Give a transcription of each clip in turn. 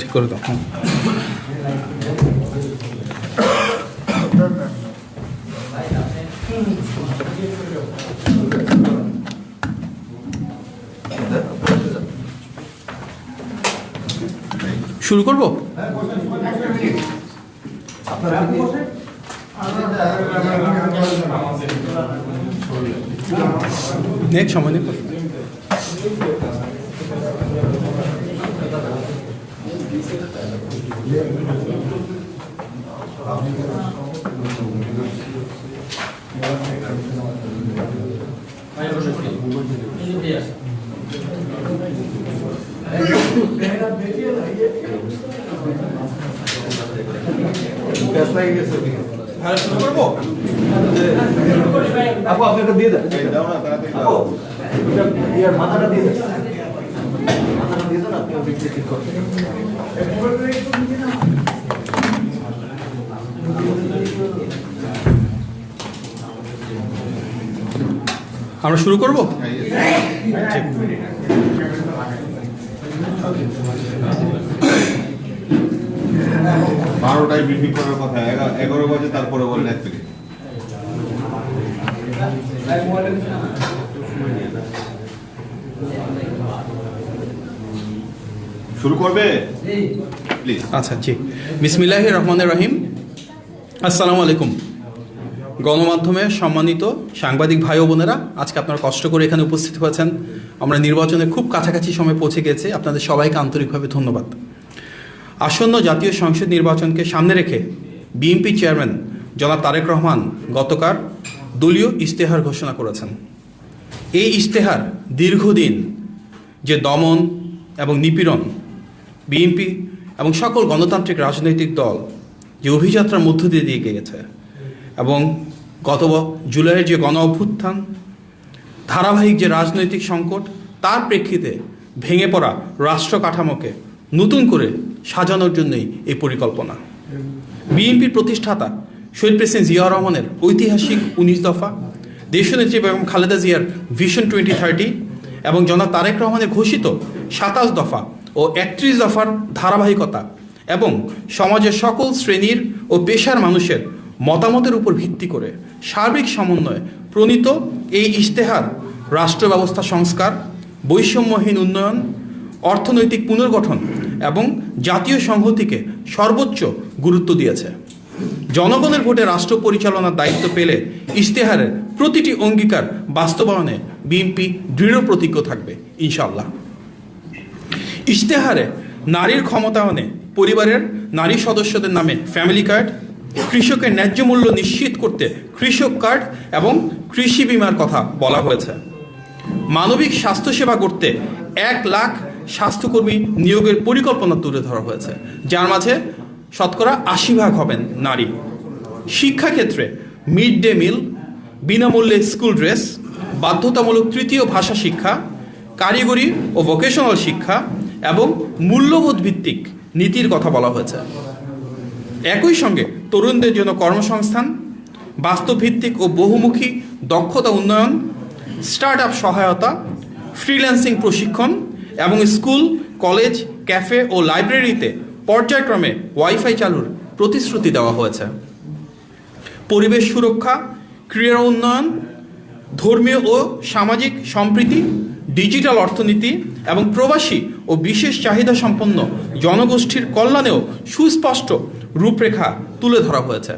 ঠিক করে দাও। শুরু করবো? নেক্সট সময় নেই। শুরু করবো? আপু আপনাকে দিয়ে দেন, মাথাটা দিয়ে দেন, মাথাটা দিয়ে দেন, আপনি ঠিক করতে। আমরা শুরু করবো? ঠিক। 12টায় ব্রিফিং করার কথা, 11 বাজে, তারপরে বলেন 1 মিনিট। শুরু করবে প্লিজ? আচ্ছা, জি। বিসমিল্লাহির রহমানির রহিম। আসসালামু আলাইকুম। গণমাধ্যমে সম্মানিত সাংবাদিক ভাই ও বোনেরা, আজকে আপনারা কষ্ট করে এখানে উপস্থিত হয়েছেন। আমরা নির্বাচনের খুব কাছাকাছি সময় পৌঁছে গেছে। আপনাদের সবাইকে আন্তরিকভাবে ধন্যবাদ। আসন্ন জাতীয় সংসদ নির্বাচনকে সামনে রেখে বিএনপি চেয়ারম্যান জনাব তারেক রহমান গতকাল দলীয় ইশতেহার ঘোষণা করেছেন। এই ইশতেহার দীর্ঘদিন যে দমন এবং নিপীড়ন বিএনপি এবং সকল গণতান্ত্রিক রাজনৈতিক দল যে অভিযাত্রার মধ্য দিয়ে দিয়ে গিয়েছে এবং গত জুলাইয়ের যে গণ অভ্যুত্থান, ধারাবাহিক যে রাজনৈতিক সংকট, তার প্রেক্ষিতে ভেঙে পড়া রাষ্ট্র কাঠামোকে নতুন করে সাজানোর জন্যই এই পরিকল্পনা। বিএনপির প্রতিষ্ঠাতা শহীদ প্রেসিডেন্ট জিয়াউর রহমানের ঐতিহাসিক 19 দফা, দেশনেত্রী বেগম খালেদা জিয়ার ভিশন 2030 এবং জনাব তারেক রহমানের ঘোষিত 27 দফা ও 31 দফার ধারাবাহিকতা এবং সমাজের সকল শ্রেণীর ও পেশার মানুষের মতামতের উপর ভিত্তি করে সার্বিক সমন্বয়ে প্রণীত এই ইশতেহার রাষ্ট্র ব্যবস্থা সংস্কার, বৈষম্যহীন উন্নয়ন, অর্থনৈতিক পুনর্গঠন এবং জাতীয় সংহতিকে সর্বোচ্চ গুরুত্ব দিয়েছে। জনগণের ভোটে রাষ্ট্র পরিচালনার দায়িত্ব পেলে ইশতেহারের প্রতিটি অঙ্গীকার বাস্তবায়নে বিএনপি দৃঢ় প্রতিজ্ঞ থাকবে ইনশাআল্লাহ। ইশতেহারে নারীর ক্ষমতায়নে পরিবারের নারী সদস্যদের নামে ফ্যামিলি কার্ড, কৃষকের ন্যায্য মূল্য নিশ্চিত করতে কৃষক কার্ড এবং কৃষি বিমার কথা বলা হয়েছে। মানবিক স্বাস্থ্যসেবা করতে 1 লাখ স্বাস্থ্যকর্মী নিয়োগের পরিকল্পনা তুলে ধরা হয়েছে, যার মাঝে শতকরা 80% হবেন নারী। শিক্ষাক্ষেত্রে মিড ডে মিল, বিনামূল্যে স্কুল ড্রেস, বাধ্যতামূলক তৃতীয় ভাষা শিক্ষা, কারিগরি ও ভোকেশনাল শিক্ষা এবং মূল্যবোধ ভিত্তিক নীতির কথা বলা হয়েছে। একই সঙ্গে তরুণদের জন্য কর্মসংস্থান, বাস্তবভিত্তিক ও বহুমুখী দক্ষতা উন্নয়ন, স্টার্ট আপ সহায়তা, ফ্রিল্যান্সিং প্রশিক্ষণ এবং স্কুল, কলেজ, ক্যাফে ও লাইব্রেরিতে পর্যায়ক্রমে ওয়াইফাই চালুর প্রতিশ্রুতি দেওয়া হয়েছে। পরিবেশ সুরক্ষা, ক্রীড়া উন্নয়ন, ধর্মীয় ও সামাজিক সম্প্রীতি, ডিজিটাল অর্থনীতি এবং প্রবাসী ও বিশেষ চাহিদা সম্পন্ন জনগোষ্ঠীর কল্যাণেও সুস্পষ্ট রূপরেখা তুলে ধরা হয়েছে।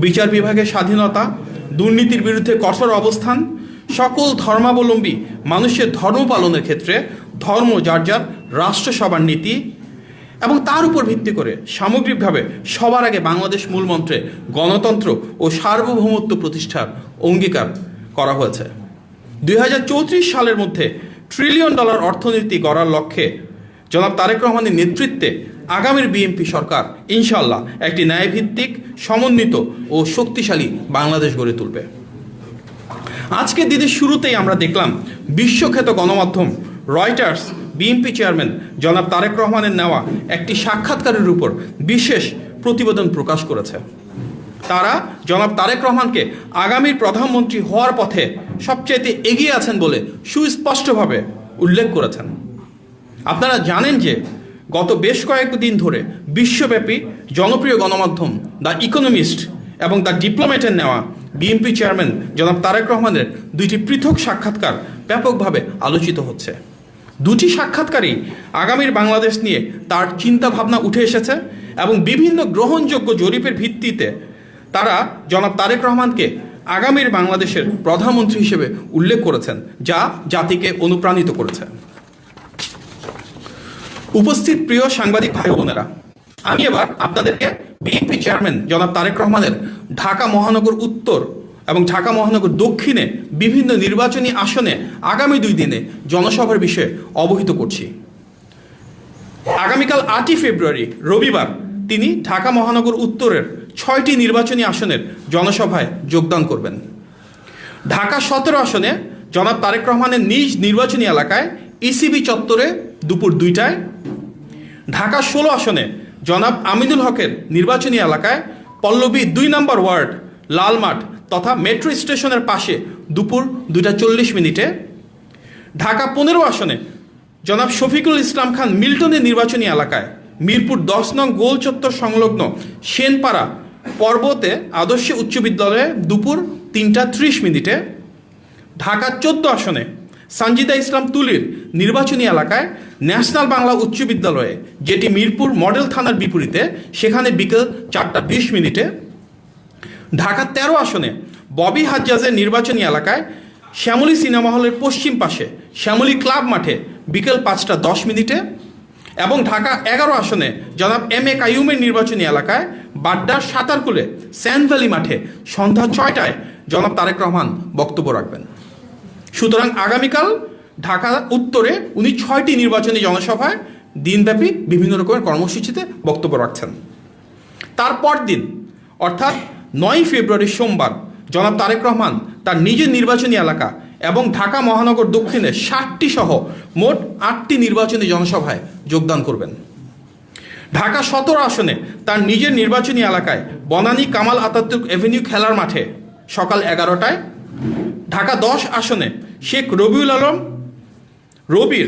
বিচার বিভাগের স্বাধীনতা, দুর্নীতির বিরুদ্ধে কঠোর অবস্থান, সকল ধর্মাবলম্বী মানুষের ধর্ম পালনের ক্ষেত্রে ধর্ম যার যার রাষ্ট্রসভার নীতি এবং তার উপর ভিত্তি করে সামগ্রিকভাবে সবার আগে বাংলাদেশ মূলমন্ত্রে গণতন্ত্র ও সার্বভৌমত্ব প্রতিষ্ঠার অঙ্গীকার করা হয়েছে। 2034 সালের মধ্যে $1 ট্রিলিয়ন অর্থনীতি গড়ার লক্ষ্যে জনাব তারেক রহমানের নেতৃত্বে আগামীর বিএনপি সরকার ইনশাআল্লাহ একটি ন্যায়ভিত্তিক, সমন্বিত ও শক্তিশালী বাংলাদেশ গড়ে তুলবে। আজকের দিনের শুরুতেই আমরা দেখলাম বিশ্বখ্যাত গণমাধ্যম রয়টার্স বিএনপি চেয়ারম্যান জনাব তারেক রহমানের নেওয়া একটি সাক্ষাৎকারের উপর বিশেষ প্রতিবেদন প্রকাশ করেছে। তারা জনাব তারেক রহমানকে আগামীর প্রধানমন্ত্রী হওয়ার পথে সবচেয়ে এগিয়ে আছেন বলে সুস্পষ্টভাবে উল্লেখ করেছেন। আপনারা জানেন যে গত বেশ কয়েকদিন ধরে বিশ্বব্যাপী জনপ্রিয় গণমাধ্যম দ্য ইকোনমিস্ট এবং দ্য ডিপ্লোম্যাটের নেওয়া বিএনপি চেয়ারম্যান জনাব তারেক রহমানের দুইটি পৃথক সাক্ষাৎকার ব্যাপকভাবে আলোচিত হচ্ছে। দুটি সাক্ষাৎকারই আগামীর বাংলাদেশ নিয়ে তার চিন্তা ভাবনা উঠে এসেছে এবং বিভিন্ন গ্রহণযোগ্য জরিপের ভিত্তিতে তারা জনাব তারেক রহমানকে আগামীর বাংলাদেশের প্রধানমন্ত্রী হিসেবে উল্লেখ করেছেন, যা জাতিকে অনুপ্রাণিত করেছে। উপস্থিত প্রিয় সাংবাদিক ভাই বোনেরা, আমি এবার আপনাদেরকে বিএনপি চেয়ারম্যান জনাব তারেক রহমানের ঢাকা মহানগর উত্তর এবং ঢাকা মহানগর দক্ষিণে বিভিন্ন নির্বাচনী আসনে আগামী 2 দিনে জনসভার বিষয়ে অবহিত করছি। আগামীকাল 8ই ফেব্রুয়ারি রবিবার তিনি ঢাকা মহানগর উত্তরের 6টি নির্বাচনী আসনের জনসভায় যোগদান করবেন। ঢাকা 17 আসনে জনাব তারেক রহমানের নিজ নির্বাচনী এলাকায় ইসিবি চত্বরে দুপুর 2টায়, ঢাকা 16 আসনে জনাব আমিনুল হকের নির্বাচনী এলাকায় পল্লবী 2 নম্বর ওয়ার্ড লালমাঠ তথা মেট্রো স্টেশনের পাশে দুপুর 2:40 ঢাকা 15 আসনে জনাব শফিকুল ইসলাম খান মিল্টনের নির্বাচনী এলাকায় মিরপুর 10 নং গোল চত্বর সংলগ্ন সেনপাড়া পর্বতে আদর্শ উচ্চ বিদ্যালয়ে দুপুর 3:30 ঢাকা 14 আসনে সানজিদা ইসলাম তুলির নির্বাচনী এলাকায় ন্যাশনাল বাংলা উচ্চ বিদ্যালয়ে, যেটি মিরপুর মডেল থানার বিপরীতে, সেখানে বিকেল 4:20 ঢাকা 13 আসনে ববি হাজ্জাজের নির্বাচনী এলাকায় শ্যামলী সিনেমা হলের পশ্চিম পাশে শ্যামলী ক্লাব মাঠে বিকেল 5:10 এবং ঢাকা 11 আসনে জনাব এম এ কাইয়ুমের নির্বাচনী এলাকায় বাড্ডার সাঁতারকুলে স্যান্ড ভ্যালি মাঠে সন্ধ্যা 6টায় জনাব তারেক রহমান বক্তব্য রাখবেন। সুতরাং আগামীকাল ঢাকা উত্তরে উনি 6টি নির্বাচনী জনসভায় দিনব্যাপী বিভিন্ন রকমের কর্মসূচিতে বক্তব্য রাখছেন। তারপর দিন অর্থাৎ 9 ফেব্রুয়ারি সোমবার জনাব তারেক রহমান তার নিজের নির্বাচনী এলাকা এবং ঢাকা মহানগর দক্ষিণে 60টি সহ মোট 8টি নির্বাচনী জনসভায় যোগদান করবেন। ঢাকা 17 আসনে তার নিজের নির্বাচনী এলাকায় বনানী কামাল আতাতুর্ক এভিনিউ খেলার মাঠে সকাল 11টায়, ঢাকা 10 আসনে শেখ রবিউল আলম রবির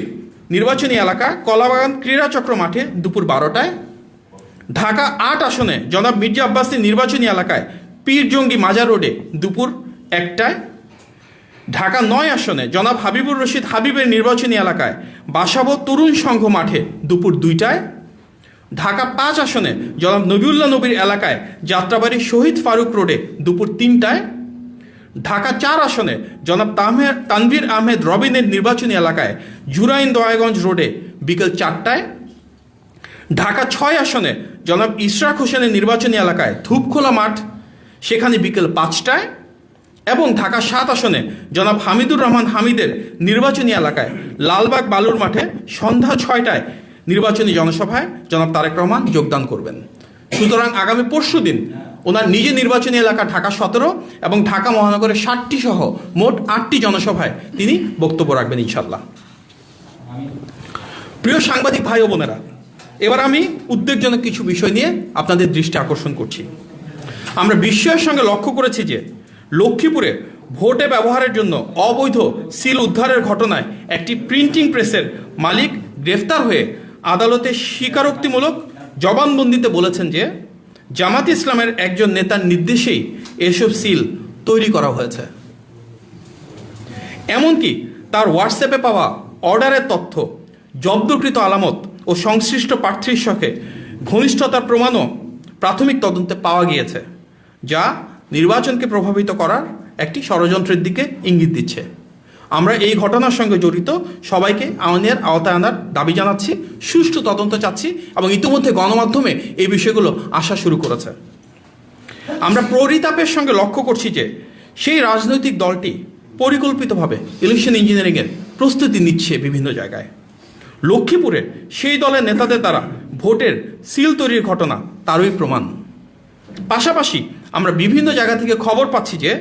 নির্বাচনী এলাকা কলাবাগান ক্রীড়াচক্র মাঠে দুপুর 12টায়, ঢাকা 8 আসনে জনাব মির্জা আব্বাসীর নির্বাচনী এলাকায় পীর জঙ্গি মাজার রোডে দুপুর 1টায়, ঢাকা 9 আসনে জনাব হাবিবুর রশিদ হাবিবের নির্বাচনী এলাকায় বাসাবো তরুণ সংঘ মাঠে দুপুর 2টায়, ঢাকা 5 আসনে জনাব নবিউল্লাহ নবীর এলাকায় যাত্রাবাড়ি শহীদ ফারুক রোডে দুপুর 3টায়, ঢাকা 4 আসনে জনাব তানভীর আহমেদ রবিনের নির্বাচনী এলাকায় জুরাইন দয়াগঞ্জ রোডে বিকেল 4টায়, ঢাকা 6 আসনে জনাব ইশরাক হোসেনের নির্বাচনী এলাকায় ধূপখোলা মাঠ, সেখানে বিকেল 5টায়, এবং ঢাকা 7 আসনে জনাব হামিদুর রহমান হামিদের নির্বাচনী এলাকায় লালবাগ বালুর মাঠে সন্ধ্যা 6টায় নির্বাচনী জনসভায় জনাব তারেক রহমান যোগদান করবেন। সুতরাং আগামী পরশু দিন ওনার নিজের নির্বাচনী এলাকা ঢাকা 17 এবং ঢাকা মহানগরের 60টি সহ মোট 8টি জনসভায় তিনি বক্তব্য রাখবেন ইনশাল্লাহ। প্রিয় সাংবাদিক ভাই ও বোনেরা, এবার আমি উদ্বেগজনক কিছু বিষয় নিয়ে আপনাদের দৃষ্টি আকর্ষণ করছি। আমরা বিস্ময়ের সঙ্গে লক্ষ্য করেছি যে লক্ষ্মীপুরে ভোটে ব্যবহারের জন্য অবৈধ সিল উদ্ধারের ঘটনায় একটি প্রিন্টিং প্রেসের মালিক গ্রেফতার হয়ে আদালতে স্বীকারোক্তিমূলক জবানবন্দিতে বলেছেন যে জামাত ইসলামের একজন নেতার নির্দেশেই এসব সিল তৈরি করা হয়েছে। এমনকি তার হোয়াটসঅ্যাপে পাওয়া অর্ডারের তথ্য, জব্দকৃত আলামত ও সংশ্লিষ্ট প্রার্থীর সঙ্গে ঘনিষ্ঠতার প্রমাণও প্রাথমিক তদন্তে পাওয়া গিয়েছে, যা নির্বাচনকে প্রভাবিত করার একটি ষড়যন্ত্রের দিকে ইঙ্গিত দিচ্ছে। আমরা এই ঘটনার সঙ্গে জড়িত সবাইকে আইনের আওতায় আনার দাবি জানাচ্ছি, সুষ্ঠু তদন্ত চাচ্ছি এবং ইতিমধ্যে গণমাধ্যমে এই বিষয়গুলো আসা শুরু করেছে। আমরা পরিতাপের সঙ্গে লক্ষ্য করছি যে সেই রাজনৈতিক দলটি পরিকল্পিতভাবে ইলেকশন ইঞ্জিনিয়ারিংয়ের প্রস্তুতি নিচ্ছে বিভিন্ন জায়গায়। লক্ষ্মীপুরে সেই দলের নেতাদের দ্বারা ভোটের সিল তৈরির ঘটনা তারই প্রমাণ। পাশাপাশি আমরা বিভিন্ন জায়গা থেকে খবর পাচ্ছি যে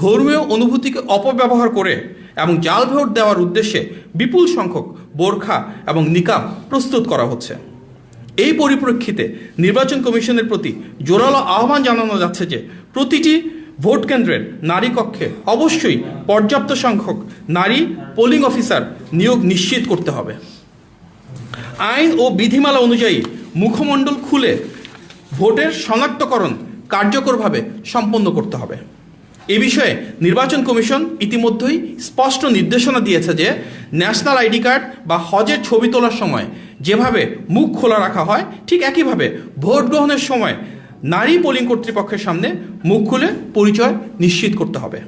ধর্মীয় অনুভূতিকে অপব্যবহার করে এবং জাল ভোট দেওয়ার উদ্দেশ্যে বিপুল সংখ্যক বোরখা এবং নিকাব প্রস্তুত করা হচ্ছে। এই পরিপ্রেক্ষিতে নির্বাচন কমিশনের প্রতি জোরালো আহ্বান জানানো যাচ্ছে যে প্রতিটি ভোট কেন্দ্রের নারী কক্ষে অবশ্যই পর্যাপ্ত সংখ্যক নারী পোলিং অফিসার নিয়োগ নিশ্চিত করতে হবে। আইন ও বিধিমালা অনুযায়ী মুখমণ্ডল খুলে ভোটের শনাক্তকরণ কার্যকরভাবে সম্পন্ন করতে হবে। এ বিষয়ে নির্বাচন কমিশন ইতিমধ্যেই স্পষ্ট নির্দেশনা দিয়েছে যে ন্যাশনাল আইডি কার্ড বা হজের ছবি তোলার সময় যেভাবে মুখ খোলা রাখা হয় ঠিক একইভাবে ভোট গ্রহণের সময় নারী পোলিং কর্তৃপক্ষের সামনে মুখ খুলে পরিচয় নিশ্চিত করতে হবে।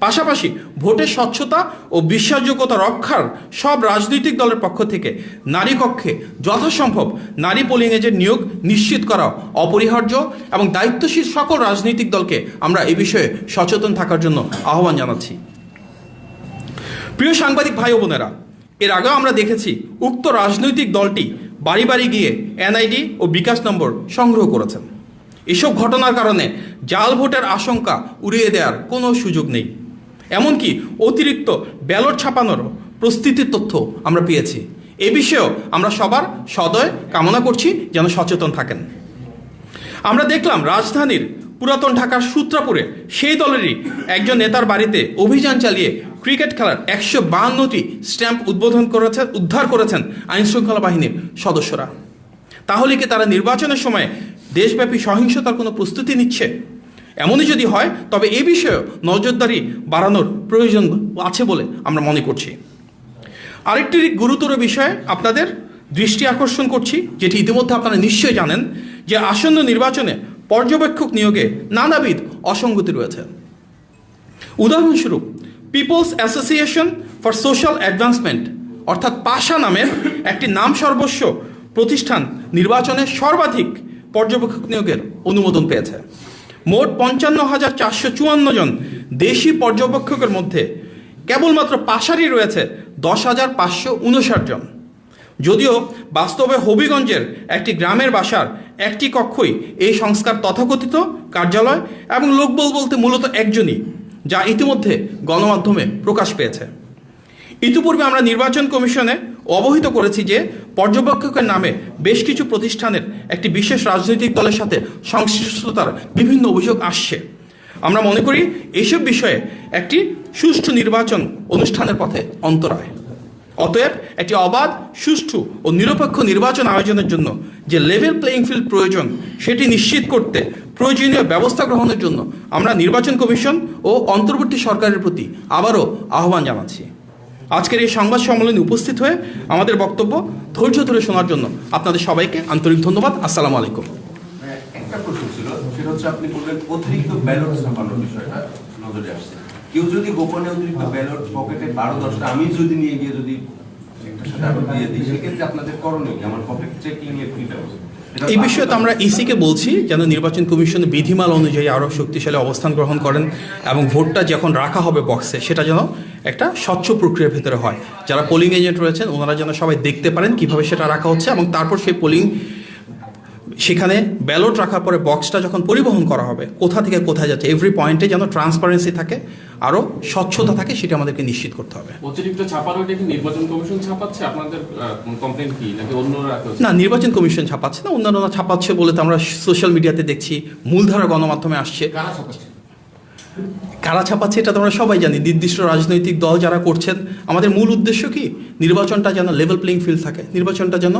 পাশাপাশি ভোটের স্বচ্ছতা ও বিশ্বাসযোগ্যতা রক্ষার সব রাজনৈতিক দলের পক্ষ থেকে নারী কক্ষে যথাসম্ভব নারী পোলিং এজেন্ট নিয়োগ নিশ্চিত করা অপরিহার্য এবং দায়িত্বশীল সকল রাজনৈতিক দলকে আমরা এ বিষয়ে সচেতন থাকার জন্য আহ্বান জানাচ্ছি। প্রিয় সাংবাদিক ভাই ও বোনেরা, এর আগেও আমরা দেখেছি উক্ত রাজনৈতিক দলটি বাড়ি বাড়ি গিয়ে এনআইডি ও বিকাশ নম্বর সংগ্রহ করেছেন। এসব ঘটনার কারণে জাল ভোটের আশঙ্কা উড়িয়ে দেওয়ার কোনো সুযোগ নেই। এমনকি অতিরিক্ত ব্যালট ছাপানোর প্রস্তুতির তথ্য আমরা পেয়েছি। এ বিষয়েও আমরা সবার সদয় কামনা করছি যেন সচেতন থাকেন। আমরা দেখলাম রাজধানীর পুরাতন ঢাকার সূত্রাপুরে সেই দলেরই একজন নেতার বাড়িতে অভিযান চালিয়ে ক্রিকেট খেলার 152টি স্ট্যাম্প উদ্ধার করেছেন আইনশৃঙ্খলা বাহিনীর সদস্যরা। তাহলে কি তারা নির্বাচনের সময় দেশব্যাপী সহিংসতার কোনো প্রস্তুতি নিচ্ছে? এমনই যদি হয় তবে এই বিষয়েও নজরদারি বাড়ানোর প্রয়োজন আছে বলে আমরা মনে করছি। আরেকটি গুরুতর বিষয়ে আপনাদের দৃষ্টি আকর্ষণ করছি, যেটি ইতিমধ্যে আপনারা নিশ্চয়ই জানেন, যে আসন্ন নির্বাচনে পর্যবেক্ষক নিয়োগে নানাবিধ অসঙ্গতি রয়েছে। উদাহরণস্বরূপ people's association for social advancement অর্থাৎ পাশা নামের একটি নাম সর্বস্ব প্রতিষ্ঠান নির্বাচনে সর্বাধিক পর্যবেক্ষক নিয়োগের অনুমোদন পেয়েছে। মোট 55,454 জন দেশি পর্যবেক্ষকের মধ্যে কেবলমাত্র পাশারই রয়েছে 10,559 জন। যদিও বাস্তবে হবিগঞ্জের একটি গ্রামের বাসার একটি কক্ষই এই সংস্কার তথাকথিত কার্যালয় এবং লোকবল বলতে মূলত একজনই, যা ইতিমধ্যে গণমাধ্যমে প্রকাশ পেয়েছে। ইতিপূর্বে আমরা নির্বাচন কমিশনে অবহিত করেছি যে পর্যবেক্ষকের নামে বেশ কিছু প্রতিষ্ঠানের একটি বিশেষ রাজনৈতিক দলের সাথে সংশ্লিষ্টতার বিভিন্ন অভিযোগ আসছে। আমরা মনে করি এইসব বিষয়ে একটি সুষ্ঠু নির্বাচন অনুষ্ঠানের পথে অন্তরায়। অতএব একটি অবাধ, সুষ্ঠু ও নিরপেক্ষ নির্বাচন আয়োজনের জন্য যে লেভেল প্লেইং ফিল্ড প্রয়োজন সেটি নিশ্চিত করতে প্রয়োজনীয় ব্যবস্থা গ্রহণের জন্য আমরা নির্বাচন কমিশন ও অন্তর্বর্তী সরকারের প্রতি আবারও আহ্বান জানাচ্ছি। আজকের এই সংবাদ সম্মেলনে উপস্থিত হয়ে আমাদের বক্তব্য ধৈর্য ধরে শোনার জন্য আপনাদের সবাইকে আন্তরিক ধন্যবাদ। আসসালামু আলাইকুম। একটা প্রশ্ন ছিল, সেটা হচ্ছে আপনি বললেন অতিরিক্ত ব্যালট ছাপানোর বিষয়টা নজরে আসছে। কেউ যদি গোপনে অতিরিক্ত ব্যালট পকেটে 12-10টা আমি যদি নিয়ে গিয়ে যদি একটা সাথে আবার দিয়ে দিই, সেক্ষেত্রে আপনাদের করণীয় কি? আমার পকেট চেকিং এর কি ব্যবস্থা? এই বিষয়ে তো আমরা ইসিকে বলছি যেন নির্বাচন কমিশন বিধিমালা অনুযায়ী আরও শক্তিশালী অবস্থান গ্রহণ করেন এবং ভোটটা যখন রাখা হবে বক্সে সেটা যেন একটা স্বচ্ছ প্রক্রিয়ার ভিতরে হয়। যারা পোলিং এজেন্ট রয়েছেন ওনারা যেন সবাই দেখতে পারেন কিভাবে সেটা রাখা হচ্ছে এবং তারপর সেই পোলিং সেখানে ব্যালট রাখার পরে বক্সটা যখন পরিবহন করা হবে কোথা থেকে কোথায় যাচ্ছে এভরি পয়েন্টে যেন ট্রান্সপারেন্সি থাকে, আরও স্বচ্ছতা থাকে, সেটা আমাদেরকে নিশ্চিত করতে হবে। অতিরিক্ত ছাপানোটা কি নির্বাচন কমিশন ছাপাচ্ছে? আপনাদের কমপ্লেইন কি, নাকি অন্যরা? না, নির্বাচন কমিশন ছাপাচ্ছে না, অন্যান্যরা ছাপাচ্ছে বলে তো আমরা সোশ্যাল মিডিয়াতে দেখছি, মূলধারা গণমাধ্যমে আসছে। কারা ছাপাচ্ছে? কারা ছাপাচ্ছে এটা তো আমরা সবাই জানি। নির্দিষ্ট রাজনৈতিক দল যারা করছেন। আমাদের মূল উদ্দেশ্য কি? নির্বাচনটা যেন লেভেল প্লেইং ফিল্ড থাকে, নির্বাচনটা যেন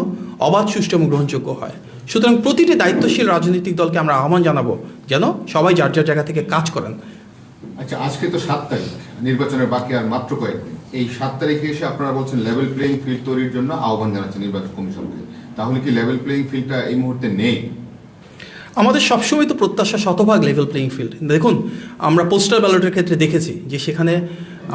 অবাধ, সুষ্ঠু এবং গ্রহণযোগ্য হয়। সুতরাং প্রতিটি দায়িত্বশীল রাজনৈতিক দলকে আমরা আহ্বান জানাবো যেন সবাই যার যার জায়গা থেকে কাজ করেন। আচ্ছা, আজকে তো 7 তারিখ, নির্বাচনের বাকি আর মাত্র কয়েকদিন। এই 7 তারিখে এসে আপনারা বলছেন লেভেল প্লেইং ফিল্ড তৈরির জন্য আহ্বান জানাচ্ছেন নির্বাচন কমিশনকে। তাহলে কি লেভেল প্লেইং ফিল্ডটা এই মুহূর্তে নেই? আমাদের সবসময় তো প্রত্যাশা শতভাগ লেভেল প্লেইং ফিল্ড। দেখুন, আমরা পোস্টাল ব্যালটের ক্ষেত্রে দেখেছি যে সেখানে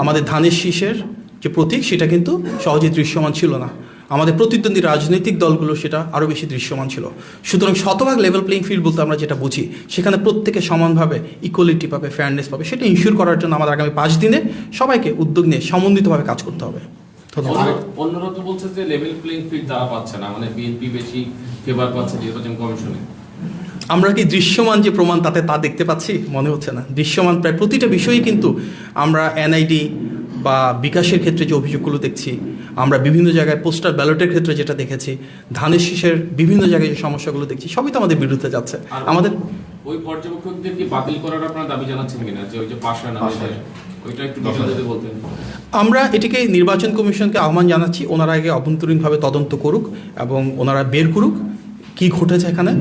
আমাদের ধানের শীষের যে প্রতীক সেটা কিন্তু সহজে দৃশ্যমান ছিল না। আমাদের প্রতিদ্বন্দ্বী রাজনৈতিক দলগুলো সেটা আরও বেশি দৃশ্যমান ছিল। সুতরাং শতভাগ লেভেল প্লেইং ফিল্ড বলতে আমরা যেটা বুঝি সেখানে প্রত্যেকে সমানভাবে ইকুয়ালিটি পাবে, ফেয়ারনেস পাবে, সেটা ইনশিওর করার জন্য আমাদের আগামী 5 দিনে সবাইকে উদ্যোগ নিয়ে সমন্বিতভাবে কাজ করতে হবে। অন্যরা তো বলছে যে লেভেল প্লেইং ফিল্ড তারা পাচ্ছে না, মানে বিএনপি বেশি ফেভার পাচ্ছে নির্বাচন কমিশনে। আমরা কি দৃশ্যমান যে প্রমাণ তা দেখতে পাচ্ছি? মনে হচ্ছে না। দৃশ্যমান প্রায় প্রতিটা বিষয়েই কিন্তু আমরা এনআইডি বা বিকাশের ক্ষেত্রে যে অভিযোগগুলো দেখছি, আমরা বিভিন্ন জায়গায় পোস্টাল ব্যালটের ক্ষেত্রে যেটা দেখেছি, ধানের শীষের বিভিন্ন জায়গায় যে সমস্যাগুলো দেখছি, সবই তো আমাদের বিরুদ্ধে যাচ্ছে। আমাদের ওই পর্যবেক্ষকদেরকে বাতিল করার আপনারা দাবি জানাচ্ছেন কিনা, যে ওই যে পাশান ওইটা একটু ডিটেইলে যদি বলতেন। আমরা এটিকে নির্বাচন কমিশনকে আহ্বান জানাচ্ছি, ওনারা আগে অভ্যন্তরীণভাবে তদন্ত করুক এবং ওনারা বের করুক কী ঘটেছে এখানে।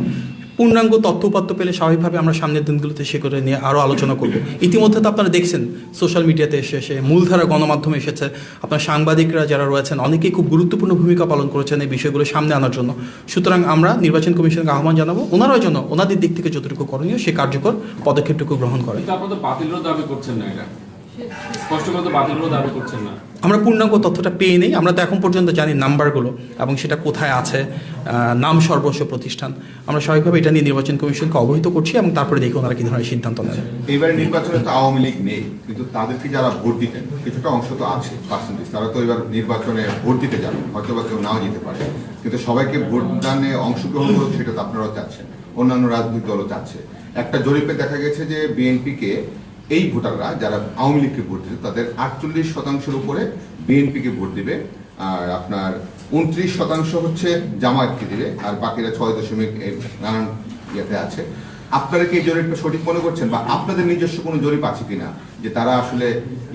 পূর্ণাঙ্গ তথ্য উপাত্ত পেলে স্বাভাবিকভাবে আমরা সামনের দিনগুলোতে সে করে নিয়ে আরও আলোচনা করব। ইতিমধ্যে তো আপনারা দেখছেন সোশ্যাল মিডিয়াতে এসে মূলধারা গণমাধ্যমে এসেছে, আপনার সাংবাদিকরা যারা রয়েছেন অনেকেই খুব গুরুত্বপূর্ণ ভূমিকা পালন করেছেন এই বিষয়গুলো সামনে আনার জন্য। সুতরাং আমরা নির্বাচন কমিশনকে আহ্বান জানাবো, ওনারাও যেন ওনাদের দিক থেকে যতটুকু করণীয় সে কার্যকর পদক্ষেপটুকু গ্রহণ করে। কিন্তু আপনারা তো বাতিলেরও দাবি করছেন না, এটা স্পষ্ট করে তো বাতিলেরও দাবি করছেন না। আমরা পূর্ণাঙ্গ তথ্যটা পেয়ে নেই, আমরা তো এখন পর্যন্ত জানি নাম্বারগুলো এবং সেটা কোথায় আছে, নাম সর্বস্ব প্রতিষ্ঠান। আমরা স্বাভাবিকভাবে এটা নিয়ে নির্বাচন কমিশনকে অবহিত করছি এবং তারপরে দেখি ওনারা কী ধরনের সিদ্ধান্ত নেন। এবারে নির্বাচনে তো আওয়ামী লীগ নেই, কিন্তু তাদেরকে যারা ভোট দিতেন কিছুটা অংশ তো আছে পার্সেন্টেজ, তারা তো এবার নির্বাচনে ভোট দিতে যাবে, হয়তো বা কেউ নাও যেতে পারে, কিন্তু সবাইকে ভোটদানে অংশগ্রহণ করুক সেটা তো আপনারাও চাচ্ছেন, অন্যান্য রাজনৈতিক দলও চাচ্ছে। একটা জরিপে দেখা গেছে যে বিএনপিকে এই ভোটাররা যারা আওয়ামী লীগকে ভোট দিবে তাদের 48% উপরে বিএনপিকে ভোট দিবে, আর আপনার 29% হচ্ছে জামায়াতকে দিবে, আর বাকিরা 6 নানান ইয়েতে আছে। আপনারা কি এই জরিপটা সঠিক মনে করছেন, বা আপনাদের নিজস্ব কোনো জরিপ আছে কিনা যে তারা আসলে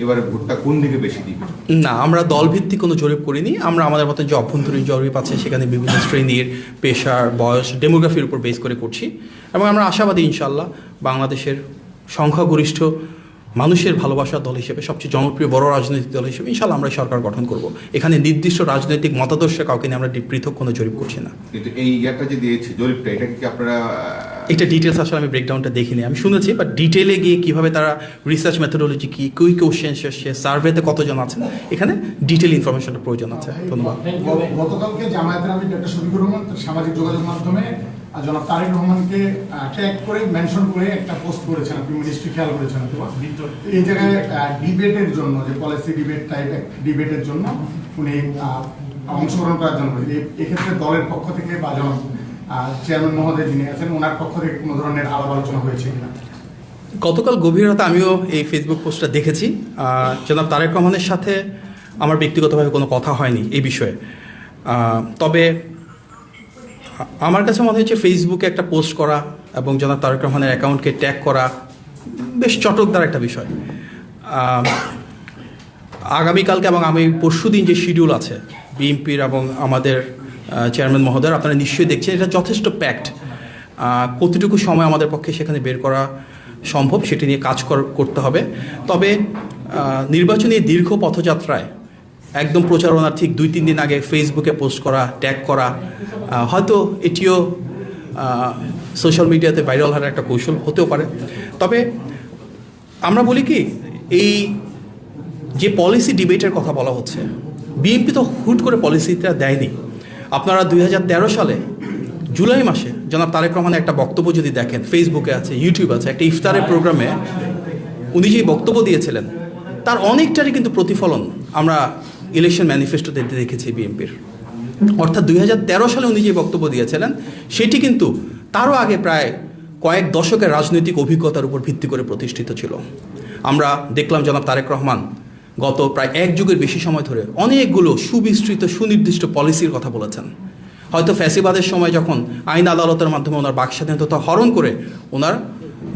এবারে ভোটটা কোন দিকে বেশি দিবে? না, আমরা দলভিত্তিক কোনো জরিপ করিনি। আমরা আমাদের মতো যে অভ্যন্তরীণ জরিপ আছে সেখানে বিভিন্ন শ্রেণীর, পেশার, বয়স, ডেমোগ্রাফির উপর বেস করে করছি এবং আমরা আশাবাদী ইনশাআল্লাহ বাংলাদেশের সংখ্যাগরিষ্ঠ মানুষের ভালোবাসার দল হিসেবে, সবচেয়ে জনপ্রিয় বড় রাজনৈতিক দল হিসেবে ইনশাআল্লাহ আমরা সরকার গঠন করব। এখানে নির্দিষ্ট রাজনৈতিক মতাদর্শে কাউকে নিয়ে আমরা পৃথক কোনো জরিপ করছি না। কিন্তু এই ইয়ারটা যে দিয়েছে জরিপটা, এটা কি আপনারা এটা ডিটেলস আসলে আমি ব্রেকডাউনটা দেখিনি, আমি শুনেছি, বাট ডিটেলে গিয়ে কীভাবে তারা রিসার্চ মেথোডোলজি কী, কুই কোশ্চেন এসছে, সার্ভেতে কতজন আছেন, এখানে ডিটেল ইনফরমেশনটা প্রয়োজন আছে। ধন্যবাদ। গতকালকে জামায়াতের আমির ডক্টর শফিকুর রহমান সামাজিক যোগাযোগ মাধ্যমে জনাব তারেক রহমানকে ট্যাগ করে মেনশন করে একটা পোস্ট করেছেন, আপনি মিনিস্ট্রি খেয়াল করেছেন অথবা এই জায়গায় ডিবেটের জন্য, যে পলিসি ডিবেট টাইপ ডিবেটের জন্য উনি অংশগ্রহণ করার জন্য, এক্ষেত্রে দলের পক্ষ থেকে বা জনাব চেয়ারম্যান মহোদয় যিনি আছেন ওনার পক্ষ থেকে কোনো ধরনের আলাপ আলোচনা হয়েছে কিনা? গতকাল গভীর রাতে আমিও এই ফেসবুক পোস্টটা দেখেছি। জনাব তারেক রহমানের সাথে আমার ব্যক্তিগতভাবে কোনো কথা হয়নি এই বিষয়ে, তবে আমার কাছে মনে হচ্ছে ফেসবুকে একটা পোস্ট করা এবং জনাব তারেক রহমানের অ্যাকাউন্টকে ট্যাগ করা বেশ চটকদার একটা বিষয়। আগামীকালকে এবং আমি পরশুদিন যে শিডিউল আছে বিএনপির এবং আমাদের চেয়ারম্যান মহোদয়, আপনারা নিশ্চয়ই দেখছেন এটা যথেষ্ট প্যাকড। কতটুকু সময় আমাদের পক্ষে সেখানে বের করা সম্ভব সেটি নিয়ে কাজ করতে হবে। তবে নির্বাচনী দীর্ঘ পথযাত্রায় একদম প্রচারণার ঠিক 2-3 দিন আগে ফেসবুকে পোস্ট করা, ট্যাগ করা, হয়তো এটিও সোশ্যাল মিডিয়াতে ভাইরাল হওয়ার একটা কৌশল হতেও পারে। তবে আমরা বলি কি, এই যে পলিসি ডিবেটের কথা বলা হচ্ছে, বিএনপি তো হুট করে পলিসিটা দেয়নি। আপনারা 2013 সালে জুলাই মাসে জনাব তারেক রহমানের একটা বক্তব্য যদি দেখেন, ফেসবুকে আছে, ইউটিউব আছে, একটা ইফতারের প্রোগ্রামে উনি যে বক্তব্য দিয়েছিলেন তার অনেকটারই কিন্তু প্রতিফলন আমরা ইলেকশন ম্যানিফেস্টোতে দেখেছি বিএনপির। অর্থাৎ 2013 সালে উনি যে বক্তব্য দিয়েছিলেন সেটি কিন্তু তারও আগে প্রায় কয়েক দশকের রাজনৈতিক অভিজ্ঞতার উপর ভিত্তি করে প্রতিষ্ঠিত ছিল। আমরা দেখলাম জনাব তারেক রহমান গত প্রায় 1 যুগের বেশি সময় ধরে অনেকগুলো সুবিস্তৃত সুনির্দিষ্ট পলিসির কথা বলেছেন। হয়তো ফ্যাসিবাদের সময় যখন আইন আদালতের মাধ্যমে ওনার বাকস্বাধীনতা হরণ করে ওনার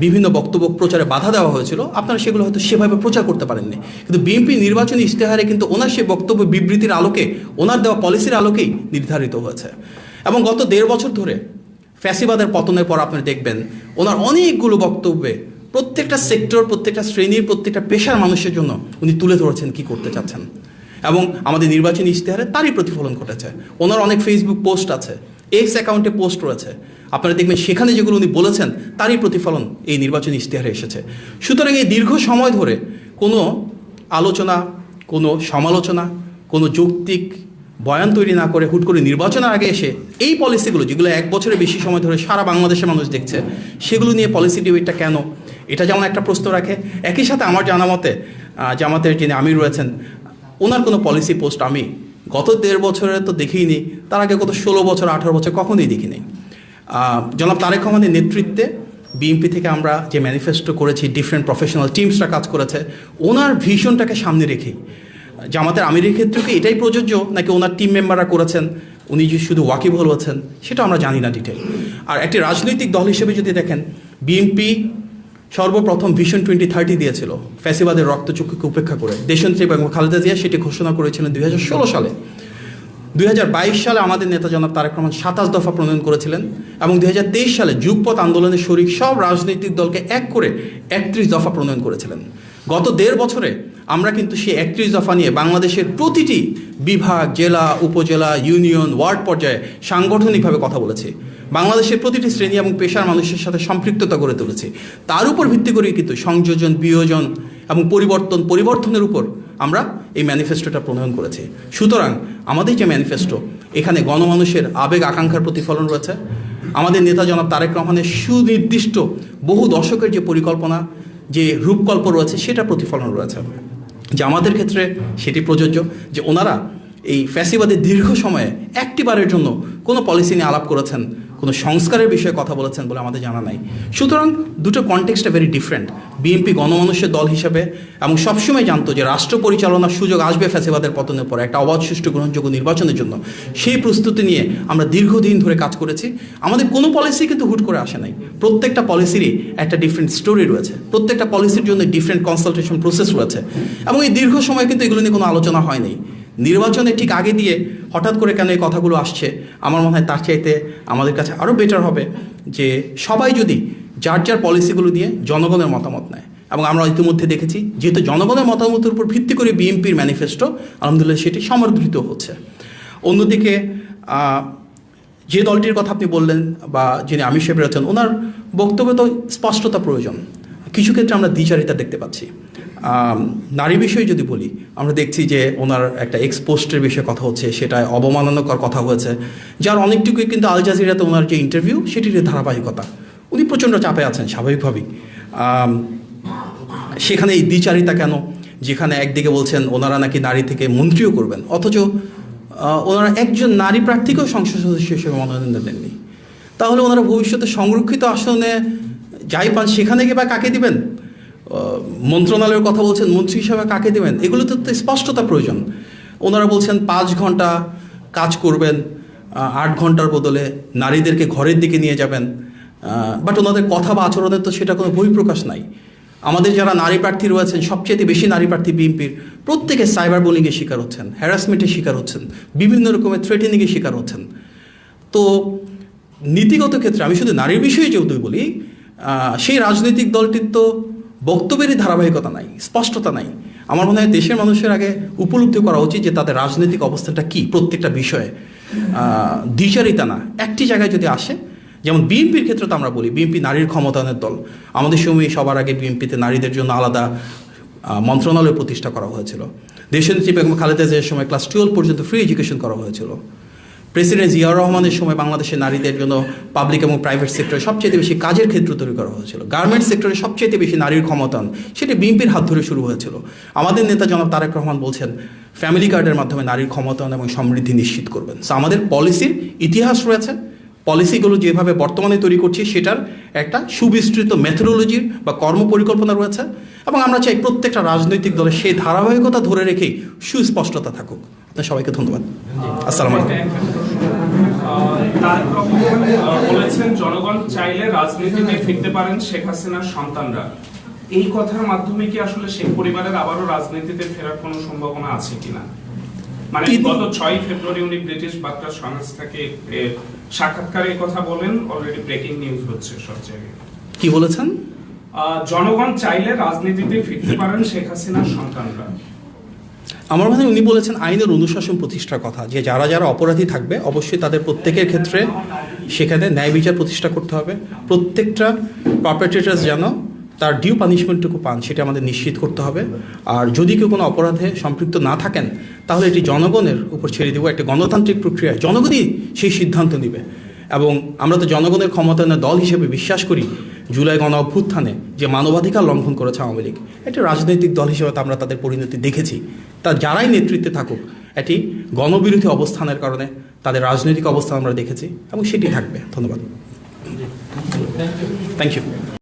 বিভিন্ন বক্তব্য প্রচারে বাধা দেওয়া হয়েছিল, আপনারা সেগুলো হয়তো সেভাবে প্রচার করতে পারেননি, কিন্তু বিএনপি নির্বাচনী ইশতেহারে কিন্তু ওনার সেই বক্তব্য বিবৃতির আলোকে, ওনার দেওয়া পলিসির আলোকেই নির্ধারিত হয়েছে। এবং গত 1.5 বছর ধরে ফ্যাসিবাদের পতনের পর আপনি দেখবেন ওনার অনেকগুলো বক্তব্যে প্রত্যেকটা সেক্টর, প্রত্যেকটা শ্রেণীর, প্রত্যেকটা পেশার মানুষের জন্য উনি তুলে ধরেছেন কী করতে চাচ্ছেন, এবং আমাদের নির্বাচনী ইশতেহারে তারই প্রতিফলন ঘটেছে। ওনার অনেক ফেসবুক পোস্ট আছে, এক্স অ্যাকাউন্টে পোস্ট রয়েছে, আপনারা দেখবেন সেখানে যেগুলো উনি বলেছেন তারই প্রতিফলন এই নির্বাচনী ইশতেহারে এসেছে। সুতরাং এই দীর্ঘ সময় ধরে কোনো আলোচনা, কোনো সমালোচনা, কোনো যৌক্তিক বয়ান তৈরি না করে হুট করে নির্বাচনের আগে এসে এই পলিসিগুলো, যেগুলো 1 বছরের বেশি সময় ধরে সারা বাংলাদেশের মানুষ দেখছে, সেগুলো নিয়ে পলিসি ডিবেটটা কেন, এটা যেমন একটা প্রশ্ন রাখে। একই সাথে আমার জানা মতে জামাতের যিনি আমির রয়েছেন, ওনার কোনো পলিসি পোস্ট আমি গত 1.5 বছরে তো দেখিনি, তার আগে গত 16 বছর 18 বছর কখনোই দেখিনি। জনাব তারেক রহমানের নেতৃত্বে বিএনপি থেকে আমরা যে ম্যানিফেস্টো করেছি, ডিফারেন্ট প্রফেশনাল টিমসরা কাজ করেছে, ওনার ভিশনটাকে সামনে রেখেই জামাতের আমিরের ক্ষেত্রে কি এটাই প্রযোজ্য নাকি ওনার টিম মেম্বাররা করেছেন, উনি যে শুধু ওয়াকিবহল হচ্ছেন সেটা আমরা জানি না ডিটেল। আর একটি রাজনৈতিক দল হিসেবে যদি দেখেন, বিএনপি সর্বপ্রথম ভিশন 2030 দিয়েছিল ফ্যাসিবাদের রক্তচক্ষুকে উপেক্ষা করে। দেশনেত্রী বেগম খালেদা জিয়া সেটি ঘোষণা করেছিলেন 2016 সালে। 2022 সালে আমাদের নেতা জনাব তারেক রহমান 27 দফা প্রণয়ন করেছিলেন এবং 2023 সালে যুগপথ আন্দোলনের শরিক সব রাজনৈতিক দলকে এক করে 31 দফা প্রণয়ন করেছিলেন। গত 1.5 বছরে আমরা কিন্তু সেই 31 দফা নিয়ে বাংলাদেশের প্রতিটি বিভাগ, জেলা, উপজেলা, ইউনিয়ন, ওয়ার্ড পর্যায়ে সাংগঠনিকভাবে কথা বলেছি। বাংলাদেশের প্রতিটি শ্রেণী এবং পেশার মানুষের সাথে সম্পৃক্ততা গড়ে তুলেছি। তার উপর ভিত্তি করে কিন্তু সংযোজন, বিয়োজন এবং পরিবর্তনের উপর আমরা এই ম্যানিফেস্টোটা প্রণয়ন করেছি। সুতরাং আমাদের যে ম্যানিফেস্টো, এখানে গণমানুষের আবেগ আকাঙ্ক্ষার প্রতিফলন রয়েছে। আমাদের নেতা জনাব তারেক রহমানের সুনির্দিষ্ট বহু দশকের যে পরিকল্পনা, যে রূপকল্প রয়েছে, সেটা প্রতিফলন রয়েছে। যে আমাদের ক্ষেত্রে সেটি প্রযোজ্য যে ওনারা এই ফ্যাসিবাদের দীর্ঘ সময়ে একটিবারের জন্য কোনো পলিসি নিয়ে আলাপ করেছেন, কোনো সংস্কারের বিষয়ে কথা বলেছেন বলে আমাদের জানা নাই। সুতরাং দুটো কনটেক্সটটা ভেরি ডিফারেন্ট। বিএনপি গণমানুষের দল হিসেবে এবং সবসময় জানতো যে রাষ্ট্র পরিচালনার সুযোগ আসবে ফ্যাসিবাদের পতনের পর একটা অবাধ, সুষ্ঠু, গ্রহণযোগ্য নির্বাচনের জন্য। সেই প্রস্তুতি নিয়ে আমরা দীর্ঘদিন ধরে কাজ করেছি। আমাদের কোনো পলিসি কিন্তু হুট করে আসে নাই। প্রত্যেকটা পলিসিরই একটা ডিফারেন্ট স্টোরি রয়েছে, প্রত্যেকটা পলিসির জন্য ডিফারেন্ট কনসালটেশন প্রসেস রয়েছে এবং এই দীর্ঘ সময় কিন্তু এগুলো নিয়ে কোনো আলোচনা হয়নি। নির্বাচনের ঠিক আগে দিয়ে হঠাৎ করে কেন এই কথাগুলো আসছে, আমার মনে হয় তার চাইতে আমাদের কাছে আরও বেটার হবে যে সবাই যদি যার যার পলিসিগুলো দিয়ে জনগণের মতামত নেয়। এবং আমরা ইতিমধ্যে দেখেছি যেহেতু জনগণের মতামতের উপর ভিত্তি করে বিএনপির ম্যানিফেস্টো আলহামদুলিল্লাহ সেটি সমর্থিত হচ্ছে। অন্যদিকে যে দলটির কথা আপনি বললেন বা যিনি আমির সাহেব রয়েছেন, ওনার বক্তব্যে তো স্পষ্টতা প্রয়োজন। কিছু ক্ষেত্রে আমরা দ্বিচারিতা দেখতে পাচ্ছি। নারী বিষয়ে যদি বলি, আমরা দেখছি যে ওনার একটা এক্সপোস্টের বিষয়ে কথা হচ্ছে, সেটায় অবমাননাকর কথা হয়েছে, যার অনেকটুকুই কিন্তু আল জাজিরাতে ওনার যে ইন্টারভিউ সেটির ধারাবাহিকতা। উনি প্রচণ্ড চাপে আছেন স্বাভাবিকভাবেই। সেখানে এই দ্বিচারিতা কেন, যেখানে একদিকে বলছেন ওনারা নাকি নারী থেকে মন্ত্রীও করবেন, অথচ ওনারা একজন নারী প্রার্থীকেও সংসদ সদস্য হিসেবে মনোনয়ন দেননি। তাহলে ওনারা ভবিষ্যতে সংরক্ষিত আসনে যাই পান সেখানে গিয়ে বা কাকে দিবেন? মন্ত্রণালয়ের কথা বলছেন, মন্ত্রী হিসাবে কাকে দেবেন? এগুলোতে তো স্পষ্টতা প্রয়োজন। ওনারা বলছেন 5 ঘন্টা কাজ করবেন, 8 ঘন্টার বদলে নারীদেরকে ঘরের দিকে নিয়ে যাবেন, বাট ওনাদের কথা বা আচরণের তো সেটা কোনো বহিঃপ্রকাশ নাই। আমাদের যারা নারী প্রার্থী রয়েছেন, সবচেয়ে বেশি নারী প্রার্থী বিএনপির, প্রত্যেকে সাইবার বুলিংয়ের শিকার হচ্ছেন, হ্যারাসমেন্টের শিকার হচ্ছেন, বিভিন্ন রকমের থ্রেটেনিংয়ের শিকার হচ্ছেন। তো নীতিগত ক্ষেত্রে আমি শুধু নারীর বিষয়ে যেহেতু বলি, সেই রাজনৈতিক দলটির তো বক্তব্যেরই ধারাবাহিকতা নাই, স্পষ্টতা নাই। আমার মনে হয় দেশের মানুষের আগে উপলব্ধি করা উচিত যে তাদের রাজনৈতিক অবস্থানটা কী প্রত্যেকটা বিষয়ে। দ্বিচারিতা না, একটি জায়গায় যদি আসে, যেমন বিএনপির ক্ষেত্রে তো আমরা বলি বিএনপি নারীর ক্ষমতায়নের দল। আমাদের সময় সবার আগে বিএনপিতে নারীদের জন্য আলাদা মন্ত্রণালয় প্রতিষ্ঠা করা হয়েছিল। দেশনেত্রী বেগম খালেদা জিয়ার সময় ক্লাস 12 পর্যন্ত ফ্রি এডুকেশন করা হয়েছিল। প্রেসিডেন্ট জিয়াউর রহমানের সময় বাংলাদেশের নারীদের জন্য পাবলিক এবং প্রাইভেট সেক্টরে সবচেয়ে বেশি কাজের ক্ষেত্র তৈরি করা হয়েছিল। গার্মেন্টস সেক্টরে সবচেয়ে বেশি নারীর ক্ষমতায়ন, সেটি বিএনপির হাত ধরে শুরু হয়েছিল। আমাদের নেতা জনাব তারেক রহমান বলছেন ফ্যামিলি কার্ডের মাধ্যমে নারীর ক্ষমতায়ন এবং সমৃদ্ধি নিশ্চিত করবেন। সো আমাদের পলিসির ইতিহাস রয়েছে, পলিসিগুলো যেভাবে বর্তমানে তৈরি করছি সেটার একটা সুবিস্তৃত মেথোডোলজির বা কর্মপরিকল্পনা রয়েছে এবং আমরা চাই প্রত্যেকটা রাজনৈতিক দলের সেই ধারাবাহিকতা ধরে রেখেই সুস্পষ্টতা থাকুক। আপনার সবাইকে ধন্যবাদ। আসসালামু আলাইকুম। তারেক রহমান বলেছেন জনগণ চাইলে রাজনীতিতে ফিরতে পারেন শেখ হাসিনার সন্তানরা। এই কথার মাধ্যমে কি আসলে শেখ পরিবারের আবারও রাজনীতিতে ফেরার কোনো সম্ভাবনা আছে কিনা? মানে গত 6 ফেব্রুয়ারি উনি ব্রিটিশ বার্তা সংস্থাকে সাক্ষাৎকারে এই কথা বলেন, অলরেডি ব্রেকিং নিউজ হচ্ছে সব জায়গায়। কি বলেছেন? জনগণ চাইলে রাজনীতিতে ফিরতে পারেন শেখ হাসিনার সন্তানরা। আমার মনে হয় উনি বলেছেন আইনের অনুশাসন প্রতিষ্ঠার কথা, যে যারা যারা অপরাধী থাকবে অবশ্যই তাদের প্রত্যেকের ক্ষেত্রে সেখানে ন্যায় বিচার প্রতিষ্ঠা করতে হবে। প্রত্যেকটা পারপেট্রেটার্স যেন তার ডিউ পানিশমেন্টটুকু পান সেটা আমাদের নিশ্চিত করতে হবে। আর যদি কেউ কোনো অপরাধে সম্পৃক্ত না থাকেন তাহলে এটি জনগণের উপর ছেড়ে দেবো। একটা গণতান্ত্রিক প্রক্রিয়া, জনগণই সেই সিদ্ধান্ত নেবে। এবং আমরা তো জনগণের ক্ষমতায়নের দল হিসেবে বিশ্বাস করি। জুলাই গণ অভ্যুত্থানে যে মানবাধিকার লঙ্ঘন করেছে আওয়ামী লীগ, একটি রাজনৈতিক দল হিসেবে তো আমরা তাদের পরিণতি দেখেছি। তা যারাই নেতৃত্বে থাকুক, এটি গণবিরোধী অবস্থানের কারণে তাদের রাজনৈতিক অবস্থান আমরা দেখেছি এবং সেটি থাকবে। ধন্যবাদ। Thank you.